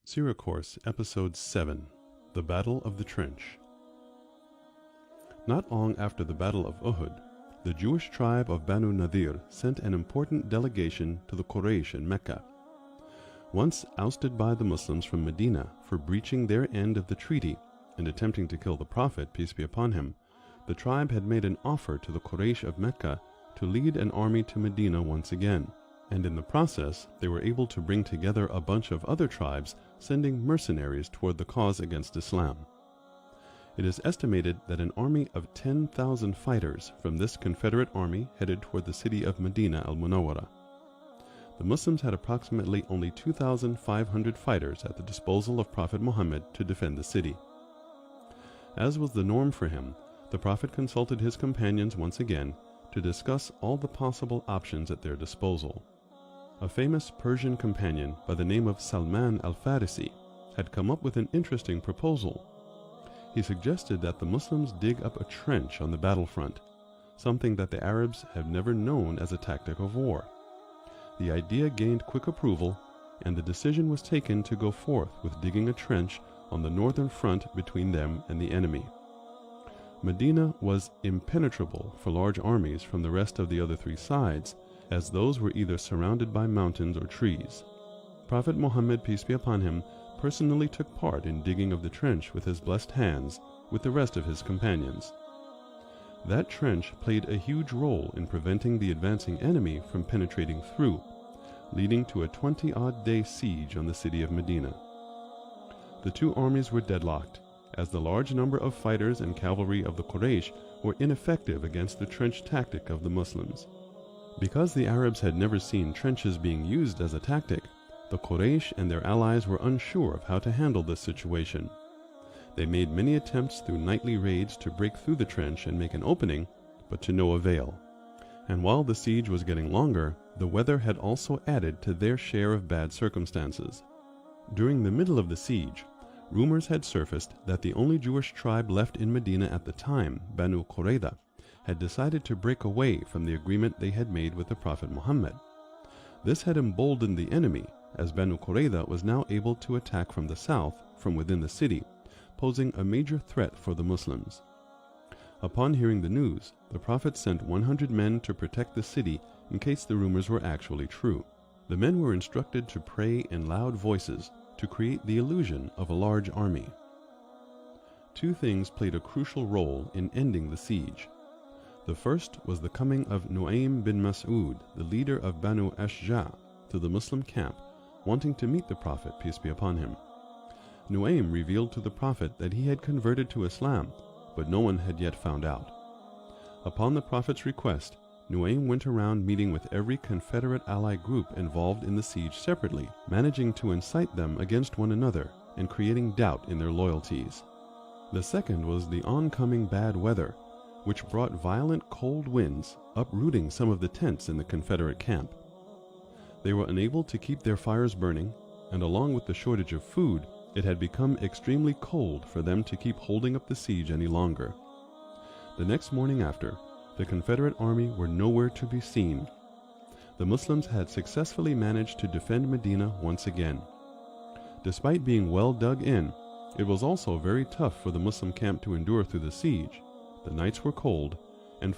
Seerah Course, Episode 7, The Battle of the Trench. Not long after the Battle of Uhud, the Jewish tribe of Banu Nadir sent an important delegation to the Quraysh in Mecca. Once ousted by the Muslims from Medina for breaching their end of the treaty and attempting to kill the Prophet, peace be upon him, the tribe had made an offer to the Quraysh of Mecca to lead an army to Medina once again, and in the process they were able to bring together a bunch of other tribes sending mercenaries toward the cause against Islam. It is estimated that an army of 10,000 fighters from this Confederate army headed toward the city of Medina al-Munawwara. The Muslims had approximately only 2,500 fighters at the disposal of Prophet Muhammad to defend the city. As was the norm for him, the Prophet consulted his companions once again to discuss all the possible options at their disposal. A famous Persian companion by the name of Salman al-Farisi had come up with an interesting proposal. He suggested that the Muslims dig up a trench on the battlefront, something that the Arabs have never known as a tactic of war. The idea gained quick approval, and the decision was taken to go forth with digging a trench on the northern front between them and the enemy. Medina was impenetrable for large armies from the rest of the other three sides, as those were either surrounded by mountains or trees. Prophet Muhammad, peace be upon him, personally took part in digging of the trench with his blessed hands with the rest of his companions. That trench played a huge role in preventing the advancing enemy from penetrating through, leading to a 20-odd day siege on the city of Medina. The two armies were deadlocked, as the large number of fighters and cavalry of the Quraysh were ineffective against the trench tactic of the Muslims. Because the Arabs had never seen trenches being used as a tactic, the Quraysh and their allies were unsure of how to handle this situation. They made many attempts through nightly raids to break through the trench and make an opening, but to no avail. And while the siege was getting longer, the weather had also added to their share of bad circumstances. During the middle of the siege, rumors had surfaced that the only Jewish tribe left in Medina at the time, Banu Qurayza, had decided to break away from the agreement they had made with the Prophet Muhammad. This had emboldened the enemy, as Banu Qurayza was now able to attack from the south, from within the city, posing a major threat for the Muslims. Upon hearing the news, the Prophet sent 100 men to protect the city in case the rumors were actually true. The men were instructed to pray in loud voices to create the illusion of a large army. Two things played a crucial role in ending the siege. The first was the coming of Nu'aym bin Mas'ud, the leader of Banu Ashja, to the Muslim camp, wanting to meet the Prophet, peace be upon him. Nu'aym revealed to the Prophet that he had converted to Islam, but no one had yet found out. Upon the Prophet's request, Nu'aym went around meeting with every Confederate ally group involved in the siege separately, managing to incite them against one another and creating doubt in their loyalties. The second was the oncoming bad weather, which brought violent cold winds, uprooting some of the tents in the Confederate camp. They were unable to keep their fires burning, and along with the shortage of food, it had become extremely cold for them to keep holding up the siege any longer. The next morning after, the Confederate army were nowhere to be seen. The Muslims had successfully managed to defend Medina once again. Despite being well dug in, it was also very tough for the Muslim camp to endure through the siege. The nights were cold,